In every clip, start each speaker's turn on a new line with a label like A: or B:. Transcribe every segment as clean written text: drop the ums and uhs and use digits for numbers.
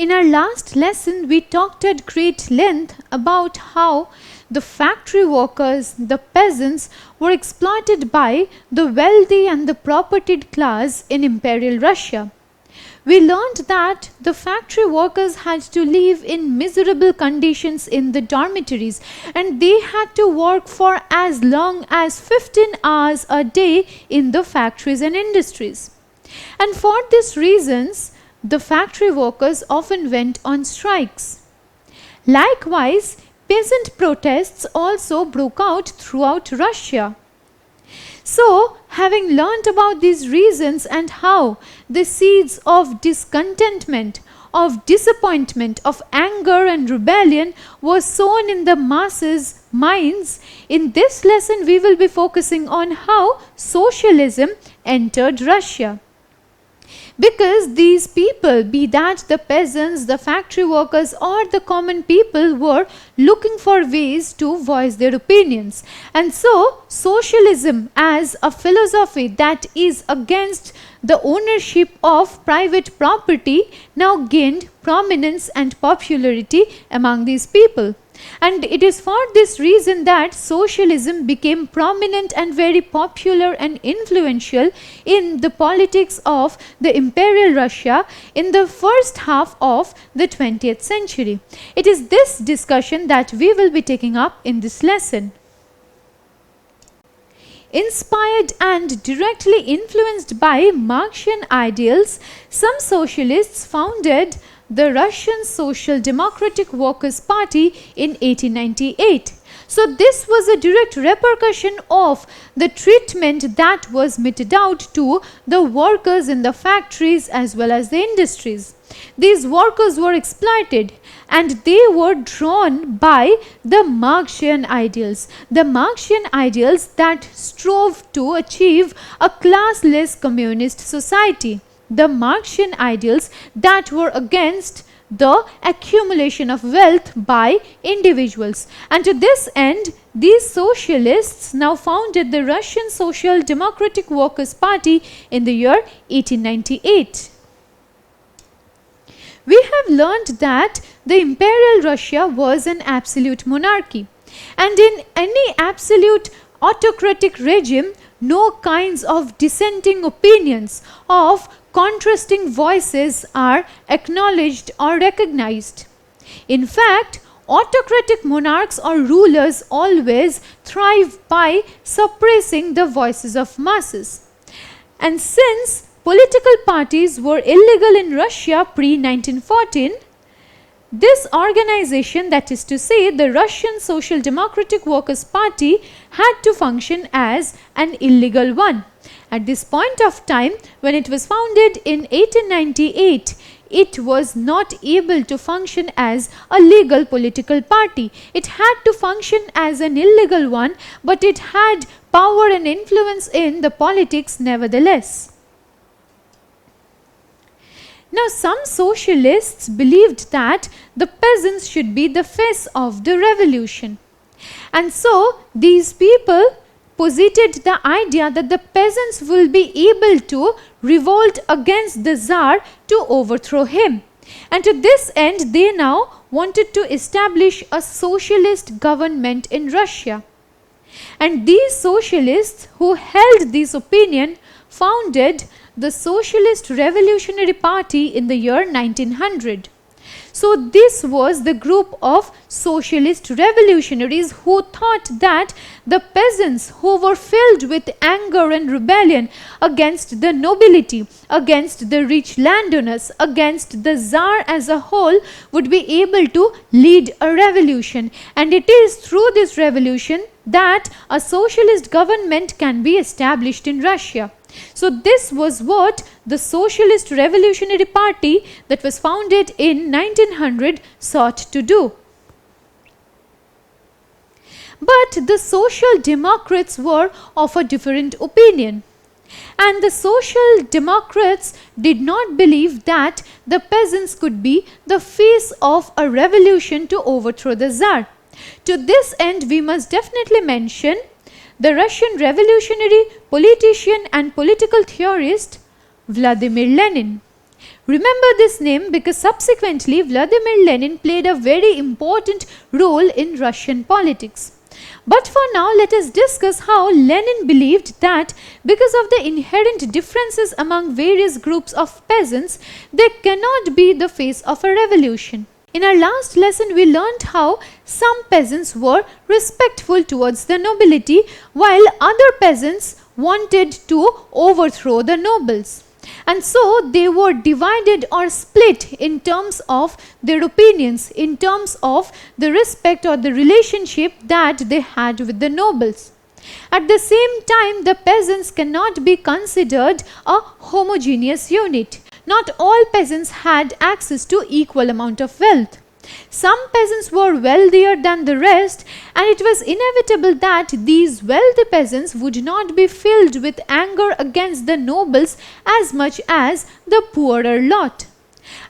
A: in our last lesson, we talked at great length about how the factory workers, the peasants, were exploited by the wealthy and the propertied class in Imperial Russia. We learned that the factory workers had to live in miserable conditions in the dormitories, and they had to work for as long as 15 hours a day in the factories and industries. And for these reasons, the factory workers often went on strikes. Likewise, peasant protests also broke out throughout Russia. So, having learnt about these reasons and how the seeds of discontentment, of disappointment, of anger and rebellion was sown in the masses' minds, in this lesson we will be focusing on how socialism entered Russia. Because these people, be that the peasants, the factory workers or the common people, were looking for ways to voice their opinions. And so, socialism as a philosophy that is against the ownership of private property now gained prominence and popularity among these people. And it is for this reason that socialism became prominent and very popular and influential in the politics of the Imperial Russia in the first half of the 20th century. It is this discussion that we will be taking up in this lesson. Inspired and directly influenced by Marxian ideals, some socialists founded the Russian Social Democratic Workers' Party in 1898. So this was a direct repercussion of the treatment that was meted out to the workers in the factories as well as the industries. These workers were exploited and they were drawn by the Marxian ideals. The Marxian ideals that strove to achieve a classless communist society. The Marxian ideals that were against the accumulation of wealth by individuals. And to this end, these socialists now founded the Russian Social Democratic Workers' Party in the year 1898. We have learned that the Imperial Russia was an absolute monarchy, and in any absolute autocratic regime, no kinds of dissenting opinions, of contrasting voices are acknowledged or recognized. In fact, autocratic monarchs or rulers always thrive by suppressing the voices of masses. And since political parties were illegal in Russia pre-1914, this organization, that is to say the Russian Social Democratic Workers' Party, had to function as an illegal one. At this point of time, when it was founded in 1898, it was not able to function as a legal political party. It had to function as an illegal one, but it had power and influence in the politics nevertheless. Now, some socialists believed that the peasants should be the face of the revolution. And so, these people posited the idea that the peasants will be able to revolt against the Tsar to overthrow him. And to this end, they now wanted to establish a socialist government in Russia. And these socialists who held this opinion founded the Socialist Revolutionary Party in the year 1900. So this was the group of socialist revolutionaries who thought that the peasants, who were filled with anger and rebellion against the nobility, against the rich landowners, against the Tsar as a whole, would be able to lead a revolution. And it is through this revolution that a socialist government can be established in Russia. So this was what the Socialist Revolutionary Party that was founded in 1900 sought to do. But the Social Democrats were of a different opinion. And the Social Democrats did not believe that the peasants could be the face of a revolution to overthrow the Tsar. To this end, we must definitely mention the Russian revolutionary politician and political theorist Vladimir Lenin. Remember this name because subsequently Vladimir Lenin played a very important role in Russian politics. But for now, let us discuss how Lenin believed that because of the inherent differences among various groups of peasants, there cannot be the face of a revolution. In our last lesson, we learned how some peasants were respectful towards the nobility, while other peasants wanted to overthrow the nobles. And so they were divided or split in terms of their opinions, in terms of the respect or the relationship that they had with the nobles. At the same time, the peasants cannot be considered a homogeneous unit. Not all peasants had access to equal amount of wealth. Some peasants were wealthier than the rest, and it was inevitable that these wealthy peasants would not be filled with anger against the nobles as much as the poorer lot.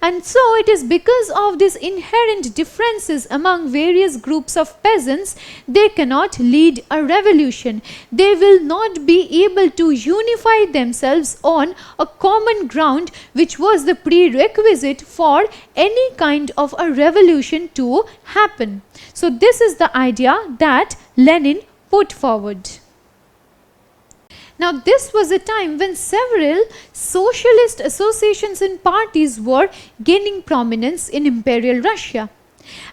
A: And so it is because of these inherent differences among various groups of peasants, they cannot lead a revolution. They will not be able to unify themselves on a common ground, which was the prerequisite for any kind of a revolution to happen. So this is the idea that Lenin put forward. Now this was a time when several socialist associations and parties were gaining prominence in Imperial Russia.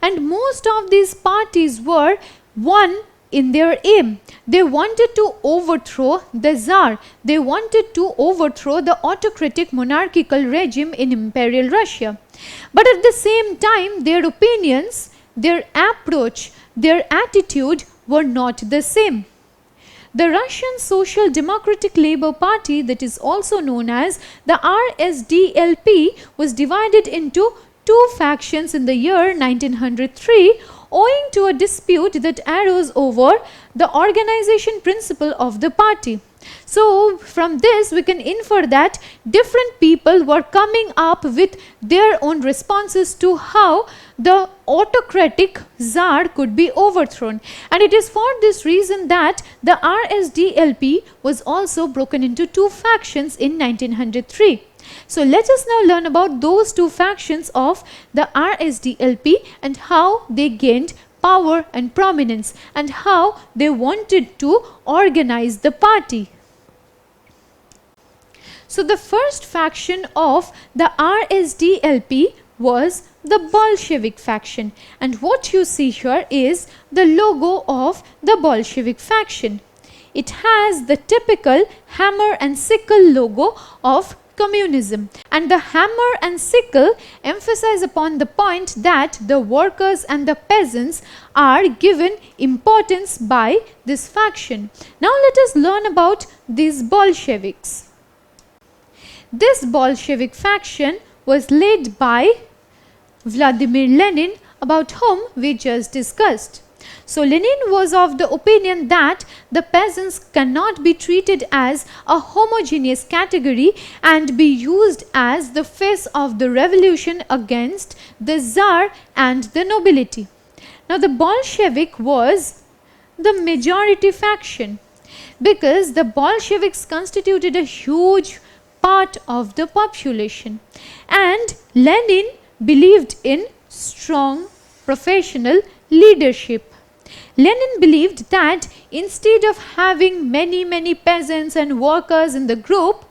A: And most of these parties were one in their aim. They wanted to overthrow the Tsar. They wanted to overthrow the autocratic monarchical regime in Imperial Russia. But at the same time, their opinions, their approach, their attitude were not the same. The Russian Social Democratic Labour Party, that is also known as the RSDLP, was divided into two factions in the year 1903 owing to a dispute that arose over the organization principle of the party. So from this we can infer that different people were coming up with their own responses to how the autocratic Tsar could be overthrown, and it is for this reason that the RSDLP was also broken into two factions in 1903. So let us now learn about those two factions of the RSDLP and how they gained power and prominence and how they wanted to organize the party. So the first faction of the RSDLP was the Bolshevik faction, and what you see here is the logo of the Bolshevik faction. It has the typical hammer and sickle logo of communism, and the hammer and sickle emphasize upon the point that the workers and the peasants are given importance by this faction. Now let us learn about these Bolsheviks. This Bolshevik faction was led by Vladimir Lenin, about whom we just discussed. So Lenin was of the opinion that the peasants cannot be treated as a homogeneous category and be used as the face of the revolution against the Tsar and the nobility. Now the Bolshevik was the majority faction because the Bolsheviks constituted a huge part of the population, and Lenin believed in strong professional leadership. Lenin believed that instead of having many peasants and workers in the group,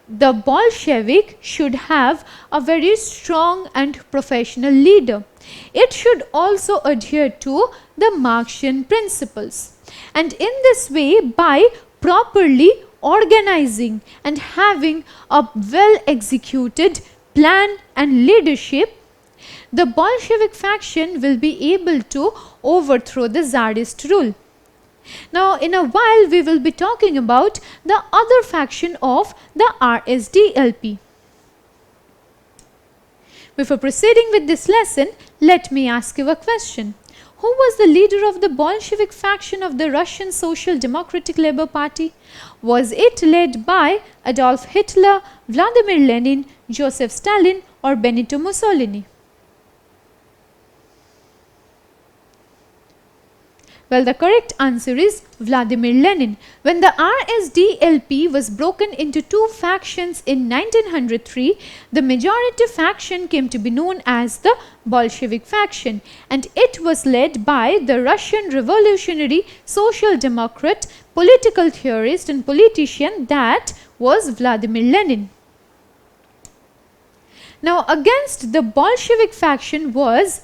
A: the Bolshevik should have a very strong and professional leader. It should also adhere to the Marxian principles. And in this way, by properly organizing and having a well executed plan and leadership, the Bolshevik faction will be able to overthrow the Tsarist rule. Now in a while we will be talking about the other faction of the RSDLP. Before proceeding with this lesson, let me ask you a question. Who was the leader of the Bolshevik faction of the Russian Social Democratic Labour Party? Was it led by Adolf Hitler, Vladimir Lenin, Joseph Stalin, or Benito Mussolini? Well, the correct answer is Vladimir Lenin. When the RSDLP was broken into two factions in 1903, the majority faction came to be known as the Bolshevik faction, and it was led by the Russian revolutionary social democrat, political theorist and politician that was Vladimir Lenin. Now, against the Bolshevik faction was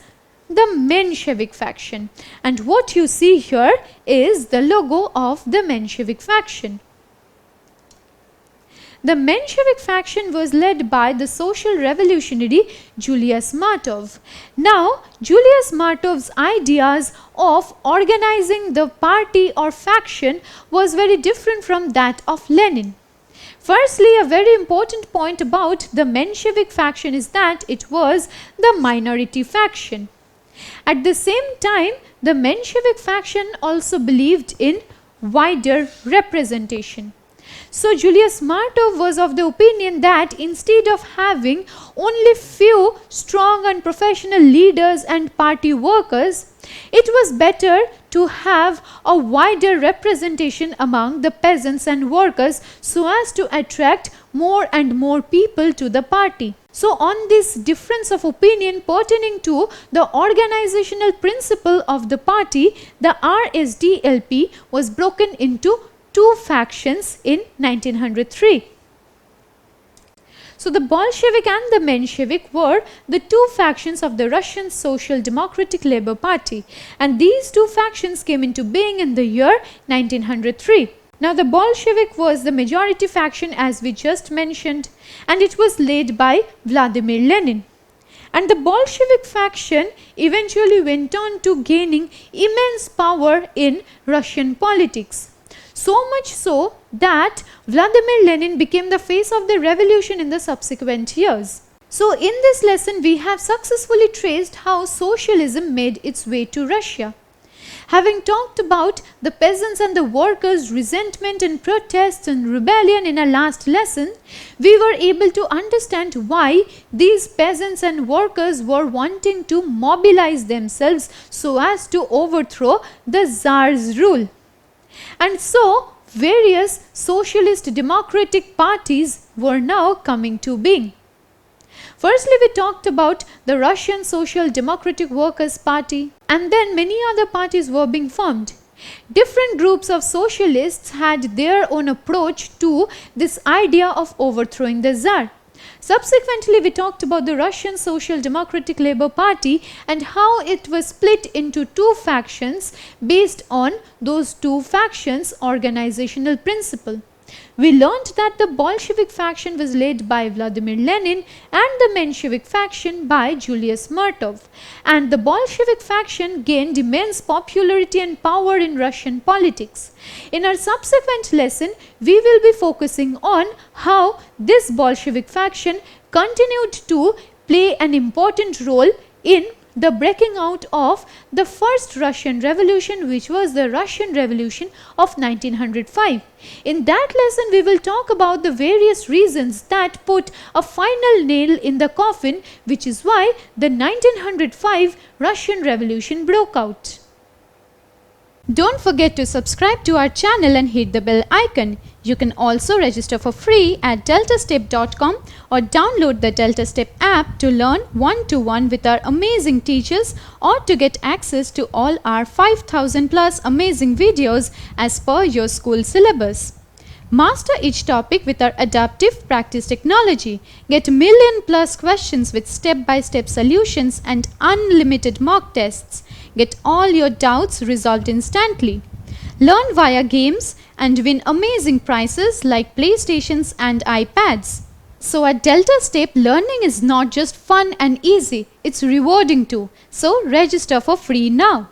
A: the Menshevik faction, and what you see here is the logo of the Menshevik faction. The Menshevik faction was led by the social revolutionary Julius Martov. Now, Julius Martov's ideas of organizing the party or faction was very different from that of Lenin. Firstly, a very important point about the Menshevik faction is that it was the minority faction. At the same time, the Menshevik faction also believed in wider representation. So Julius Martov was of the opinion that instead of having only few strong and professional leaders and party workers, it was better to have a wider representation among the peasants and workers so as to attract more and more people to the party. So on this difference of opinion pertaining to the organizational principle of the party, the RSDLP was broken into two factions in 1903. So the Bolshevik and the Menshevik were the two factions of the Russian Social Democratic Labour Party, and these two factions came into being in the year 1903. Now the Bolshevik was the majority faction as we just mentioned, and it was led by Vladimir Lenin. And the Bolshevik faction eventually went on to gaining immense power in Russian politics. So much so that Vladimir Lenin became the face of the revolution in the subsequent years. So in this lesson we have successfully traced how socialism made its way to Russia. Having talked about the peasants and the workers' resentment and protests and rebellion in our last lesson, we were able to understand why these peasants and workers were wanting to mobilize themselves so as to overthrow the Tsar's rule. And so, various socialist democratic parties were now coming to being. Firstly, we talked about the Russian Social Democratic Workers' Party, and then many other parties were being formed. Different groups of socialists had their own approach to this idea of overthrowing the Tsar. Subsequently, we talked about the Russian Social Democratic Labour Party and how it was split into two factions based on those two factions' organizational principle. We learned that the Bolshevik faction was led by Vladimir Lenin and the Menshevik faction by Julius Martov. And the Bolshevik faction gained immense popularity and power in Russian politics. In our subsequent lesson, we will be focusing on how this Bolshevik faction continued to play an important role in the breaking out of the first Russian Revolution, which was the Russian Revolution of 1905. In that lesson, we will talk about the various reasons that put a final nail in the coffin, which is why the 1905 Russian Revolution broke out. Don't forget to subscribe to our channel and hit the bell icon. You can also register for free at DeltaStep.com or download the DeltaStep app to learn one-to-one with our amazing teachers or to get access to all our 5,000 plus amazing videos as per your school syllabus. Master each topic with our adaptive practice technology. Get million plus questions with step-by-step solutions and unlimited mock tests. Get all your doubts resolved instantly. Learn via games and win amazing prizes like PlayStations and iPads. So at DeltaStep, learning is not just fun and easy, it's rewarding too. So register for free now.